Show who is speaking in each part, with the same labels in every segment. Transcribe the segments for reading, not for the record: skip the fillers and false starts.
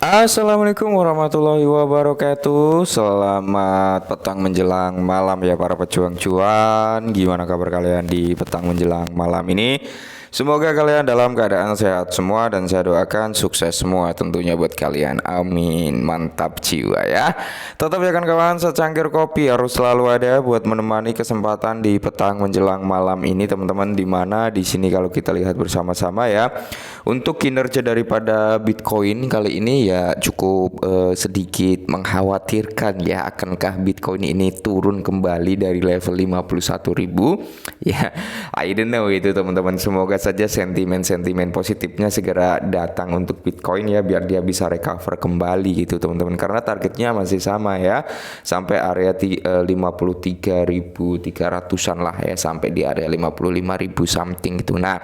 Speaker 1: Assalamualaikum warahmatullahi wabarakatuh. Selamat petang menjelang malam ya para pejuang cuan. Gimana kabar kalian di petang menjelang malam ini? Semoga kalian dalam keadaan sehat semua dan saya doakan sukses semua tentunya buat kalian. Amin. Mantap jiwa ya. Tetap ya kan kawan, secangkir kopi harus selalu ada buat menemani kesempatan di petang menjelang malam ini teman-teman, di mana di sini kalau kita lihat bersama-sama ya. Untuk kinerja daripada Bitcoin kali ini ya cukup sedikit mengkhawatirkan ya, akankah Bitcoin ini turun kembali dari level 51.000 ya. I don't know itu teman-teman, semoga saja sentimen-sentimen positifnya segera datang untuk Bitcoin ya, biar dia bisa recover kembali gitu teman-teman, karena targetnya masih sama ya, sampai area 53.300-an lah ya, sampai di area 55.000 something gitu. Nah,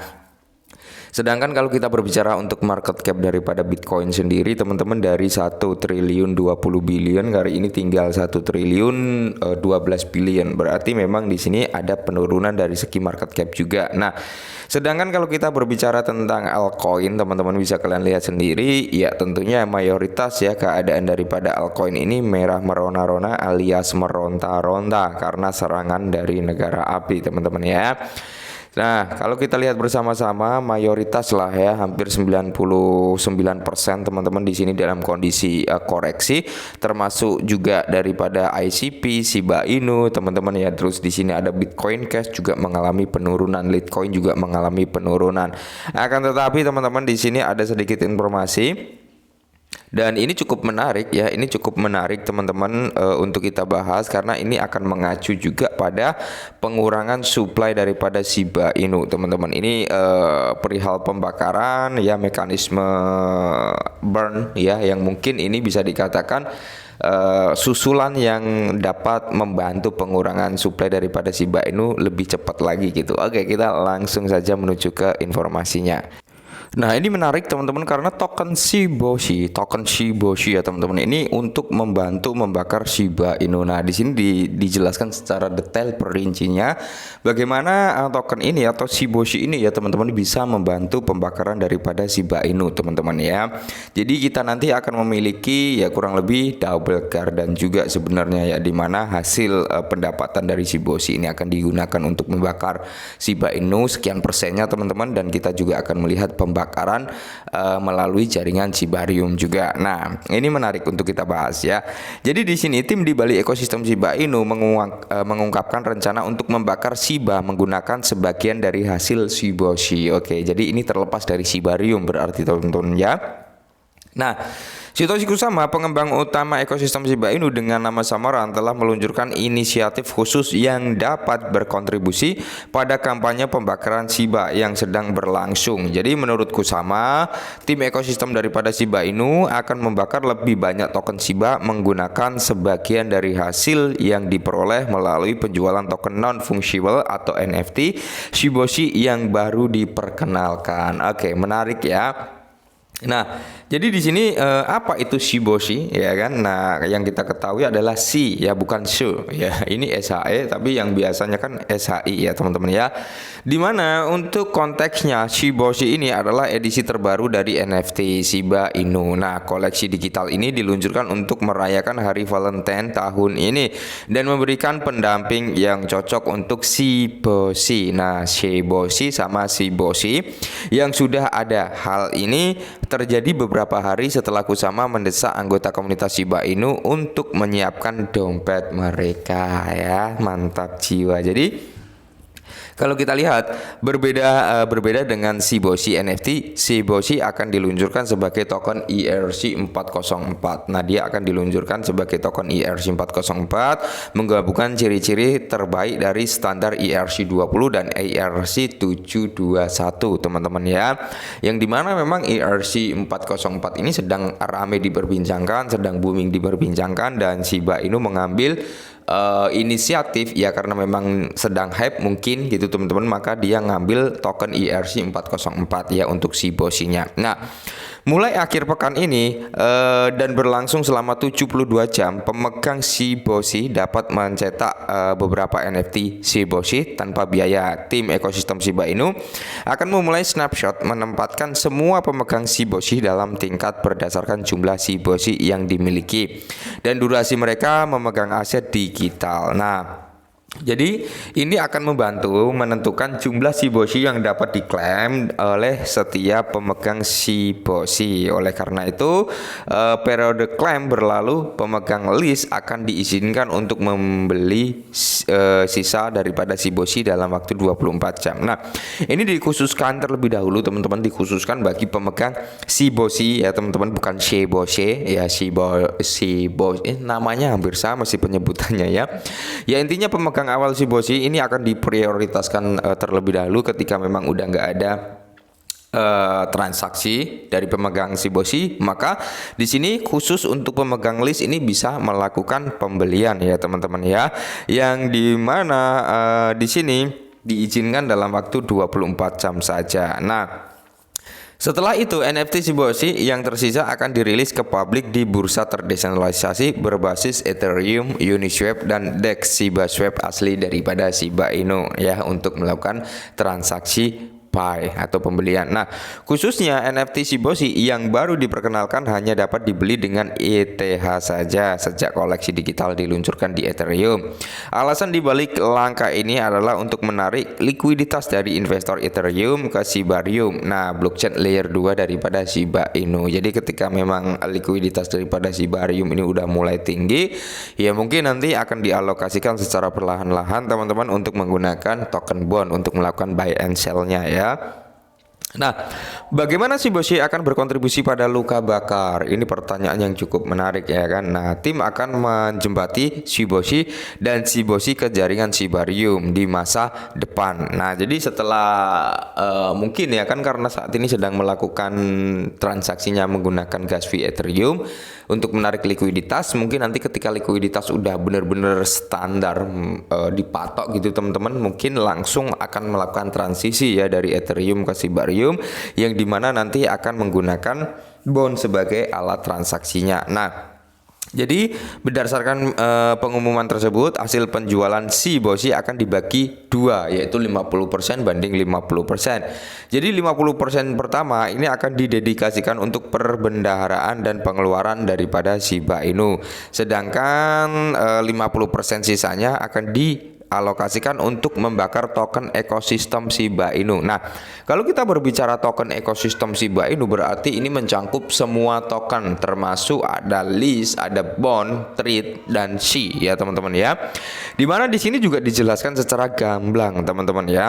Speaker 1: sedangkan kalau kita berbicara untuk market cap daripada Bitcoin sendiri teman-teman, dari 1 triliun 20 billion kali ini tinggal 1 triliun 12 billion. Berarti memang di sini ada penurunan dari segi market cap juga. Nah, sedangkan kalau kita berbicara tentang altcoin teman-teman, bisa kalian lihat sendiri ya, tentunya mayoritas ya keadaan daripada altcoin ini merah merona-rona alias meronta-ronta karena serangan dari negara api teman-teman ya. Nah, kalau kita lihat bersama-sama mayoritas lah ya, hampir 99% teman-teman di sini dalam kondisi koreksi, termasuk juga daripada ICP, Shiba Inu, teman-teman ya. Terus di sini ada Bitcoin Cash juga mengalami penurunan, Litecoin juga mengalami penurunan. Akan tetapi teman-teman di sini ada sedikit informasi. Dan ini cukup menarik ya, ini cukup menarik teman-teman untuk kita bahas, karena ini akan mengacu juga pada pengurangan supply daripada Shiba Inu teman-teman. Ini perihal pembakaran ya, mekanisme burn ya, yang mungkin ini bisa dikatakan susulan yang dapat membantu pengurangan supply daripada Shiba Inu lebih cepat lagi gitu. Oke, kita langsung saja menuju ke informasinya. Nah, ini menarik teman-teman karena token Shiboshi ya teman-teman, ini untuk membantu membakar Shiba Inu. Nah, di sini dijelaskan secara detail perincinya bagaimana token ini atau Shiboshi ini ya teman-teman bisa membantu pembakaran daripada Shiba Inu teman-teman ya. Jadi kita nanti akan memiliki ya kurang lebih double car, dan juga sebenarnya ya di mana hasil pendapatan dari Shiboshi ini akan digunakan untuk membakar Shiba Inu sekian persennya teman-teman, dan kita juga akan melihat pembakaran melalui jaringan Shibarium juga. Nah, ini menarik untuk kita bahas ya. Jadi di sini tim di balik ekosistem Shiba Inu mengungkapkan rencana untuk membakar Shiba menggunakan sebagian dari hasil Shiboshi. Oke, jadi ini terlepas dari Shibarium berarti teman-teman ya. Nah, Satoshi Kusama, pengembang utama ekosistem Shiba Inu dengan nama samaran, telah meluncurkan inisiatif khusus yang dapat berkontribusi pada kampanye pembakaran Shiba yang sedang berlangsung. Jadi menurut Kusama, tim ekosistem daripada Shiba Inu akan membakar lebih banyak token Shiba menggunakan sebagian dari hasil yang diperoleh melalui penjualan token non-fungible atau NFT Shiboshi yang baru diperkenalkan. Oke, menarik ya. Nah, jadi di sini apa itu Shiboshi ya kan? Nah, yang kita ketahui adalah Shi ya, bukan Shu ya. Ini SHE tapi yang biasanya kan SHI ya teman-teman ya. Dimana untuk konteksnya Shiboshi ini adalah edisi terbaru dari NFT Shiba Inu. Nah, koleksi digital ini diluncurkan untuk merayakan Hari Valentine tahun ini dan memberikan pendamping yang cocok untuk Shiboshi. Nah, Shiboshi sama Shiboshi yang sudah ada. Hal ini terjadi beberapa hari setelah Kusama mendesak anggota komunitas Shiba Inu untuk menyiapkan dompet mereka ya. Mantap jiwa. Jadi kalau kita lihat berbeda dengan Shiboshi NFT, Shiboshi akan diluncurkan sebagai token ERC404. Nah, dia akan diluncurkan sebagai token ERC404 menggabungkan ciri-ciri terbaik dari standar ERC20 dan ERC721 teman-teman ya. Yang dimana memang ERC404 ini sedang ramai diperbincangkan, sedang booming diperbincangkan, dan Shiba Inu mengambil inisiatif ya, karena memang sedang hype mungkin gitu teman-teman, maka dia ngambil token ERC404 ya untuk Shiboshi-nya. Nah, Mulai akhir pekan ini dan berlangsung selama 72 jam, pemegang Shiboshi dapat mencetak beberapa NFT Shiboshi tanpa biaya. Tim ekosistem Shiba Inu akan memulai snapshot menempatkan semua pemegang Shiboshi dalam tingkat berdasarkan jumlah Shiboshi yang dimiliki dan durasi mereka memegang aset digital. Nah, jadi ini akan membantu menentukan jumlah Shiboshi yang dapat diklaim oleh setiap pemegang Shiboshi. Oleh karena itu, periode klaim berlalu, pemegang list akan diizinkan untuk membeli sisa daripada Shiboshi dalam waktu 24 jam. Nah, ini dikhususkan terlebih dahulu teman-teman, dikhususkan bagi pemegang Shiboshi ya teman-teman, bukan Shiboshi ya, Shiboshi namanya hampir sama sih penyebutannya ya. Ya intinya pemegang awal Shiboshi ini akan diprioritaskan terlebih dahulu ketika memang udah nggak ada transaksi dari pemegang Shiboshi, maka di sini khusus untuk pemegang list ini bisa melakukan pembelian ya teman-teman ya, yang dimana di sini diizinkan dalam waktu 24 jam saja. Nah, setelah itu NFT Shiboshi yang tersisa akan dirilis ke publik di bursa terdesentralisasi berbasis Ethereum, Uniswap dan DEX ShibaSwap asli daripada Shiba Inu ya, untuk melakukan transaksi buy atau pembelian. Nah, khususnya NFT Shiboshi yang baru diperkenalkan hanya dapat dibeli dengan ETH saja sejak koleksi digital diluncurkan di Ethereum. Alasan dibalik langkah ini adalah untuk menarik likuiditas dari investor Ethereum ke Shibarium. Nah, blockchain layer 2 daripada Shiba Inu. Jadi ketika memang likuiditas daripada Shibarium ini udah mulai tinggi, ya mungkin nanti akan dialokasikan secara perlahan-lahan teman-teman untuk menggunakan token bond untuk melakukan buy and sell-nya ya. Nah, bagaimana Shiboshi akan berkontribusi pada luka bakar? Ini pertanyaan yang cukup menarik ya kan. Nah, tim akan menjembati Shiboshi dan Shiboshi ke jaringan Shibarium di masa depan. Nah, jadi setelah mungkin ya kan, karena saat ini sedang melakukan transaksinya menggunakan gas fee Ethereum untuk menarik likuiditas, mungkin nanti ketika likuiditas udah benar-benar standar dipatok gitu teman-teman, mungkin langsung akan melakukan transisi ya dari Ethereum ke Shibarium, yang dimana nanti akan menggunakan bond sebagai alat transaksinya. Nah, jadi berdasarkan pengumuman tersebut, hasil penjualan Shiboshi akan dibagi dua, yaitu 50% banding 50%. Jadi 50% pertama ini akan didedikasikan untuk perbendaharaan dan pengeluaran daripada Shiba Inu. Sedangkan 50% sisanya akan dialokasikan untuk membakar token ekosistem Shiba Inu. Nah, kalau kita berbicara token ekosistem Shiba Inu, berarti ini mencangkup semua token, termasuk ada list, ada bond, trade dan SHI ya teman-teman ya. Dimana di sini juga dijelaskan secara gamblang teman-teman ya.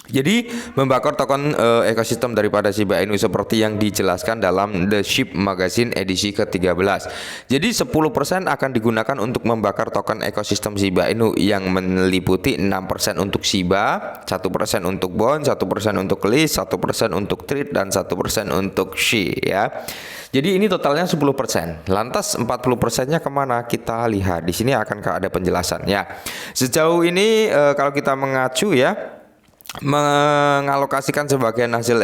Speaker 1: Jadi membakar token ekosistem daripada Shiba Inu seperti yang dijelaskan dalam The Ship Magazine edisi ke-13. Jadi 10% akan digunakan untuk membakar token ekosistem Shiba Inu yang meliputi 6% untuk Shiba, 1% untuk bond, 1% untuk list, 1% untuk trade dan 1% untuk SHI ya. Jadi ini totalnya 10%. Lantas 40%-nya kemana? Kita lihat di sini akankah ada penjelasannya. Sejauh ini kalau kita mengacu ya, mengalokasikan sebagian hasil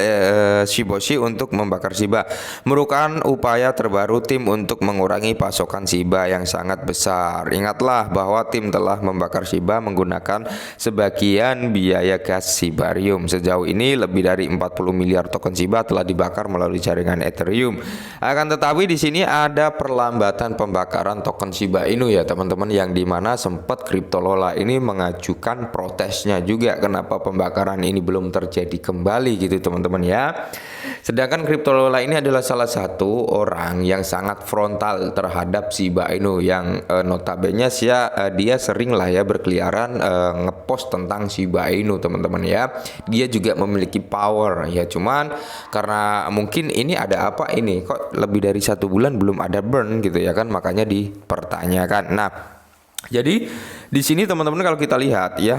Speaker 1: Shiboshi untuk membakar Shiba merupakan upaya terbaru tim untuk mengurangi pasokan Shiba yang sangat besar. Ingatlah bahwa tim telah membakar Shiba menggunakan sebagian biaya gas Shibarium. Sejauh ini lebih dari 40 miliar token Shiba telah dibakar melalui jaringan Ethereum. Akan tetapi di sini ada perlambatan pembakaran token Shiba Inu ya teman-teman, yang dimana sempat Cryptolola ini mengajukan protesnya juga kenapa pembakaran ini belum terjadi kembali gitu teman-teman ya. Sedangkan Cryptolola ini adalah salah satu orang yang sangat frontal terhadap Shiba Inu, yang notabene dia sering lah ya berkeliaran ngepost tentang Shiba Inu teman-teman ya. Dia juga memiliki power ya, cuman karena mungkin ini ada apa ini kok lebih dari 1 bulan belum ada burn gitu ya kan, makanya dipertanyakan. Nah, Jadi di sini teman-teman kalau kita lihat ya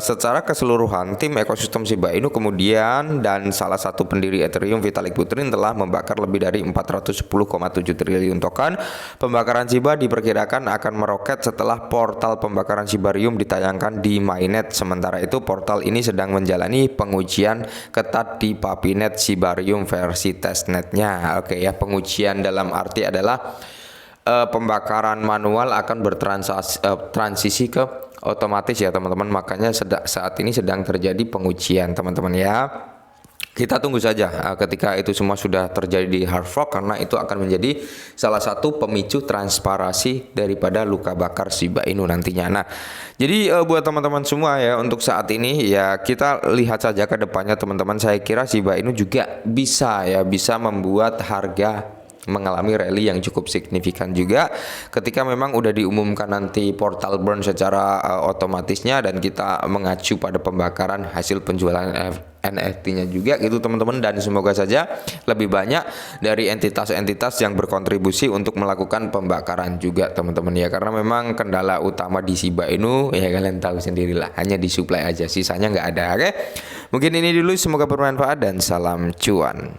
Speaker 1: secara keseluruhan tim ekosistem Shiba Inu kemudian dan salah satu pendiri Ethereum Vitalik Buterin telah membakar lebih dari 410,7 triliun token. Pembakaran Shiba diperkirakan akan meroket setelah portal pembakaran Shibarium ditayangkan di mainnet. Sementara itu portal ini sedang menjalani pengujian ketat di Papinet Shibarium versi testnetnya. Oke ya, pengujian dalam arti adalah pembakaran manual akan bertransisi ke otomatis ya teman-teman. Makanya saat ini sedang terjadi pengujian teman-teman ya. Kita tunggu saja ketika itu semua sudah terjadi di hard fork, karena itu akan menjadi salah satu pemicu transparansi daripada luka bakar Shiba Inu nantinya. Nah, jadi buat teman-teman semua ya, untuk saat ini ya kita lihat saja ke depannya teman-teman. Saya kira Shiba Inu juga bisa membuat harga mengalami rally yang cukup signifikan juga ketika memang udah diumumkan nanti portal burn secara otomatisnya, dan kita mengacu pada pembakaran hasil penjualan NFT-nya juga gitu teman-teman. Dan semoga saja lebih banyak dari entitas-entitas yang berkontribusi untuk melakukan pembakaran juga teman-teman ya, karena memang kendala utama di Shiba Inu ya kalian tahu sendirilah, hanya disuplai aja, sisanya nggak ada. Oke, mungkin ini dulu, semoga bermanfaat dan salam cuan.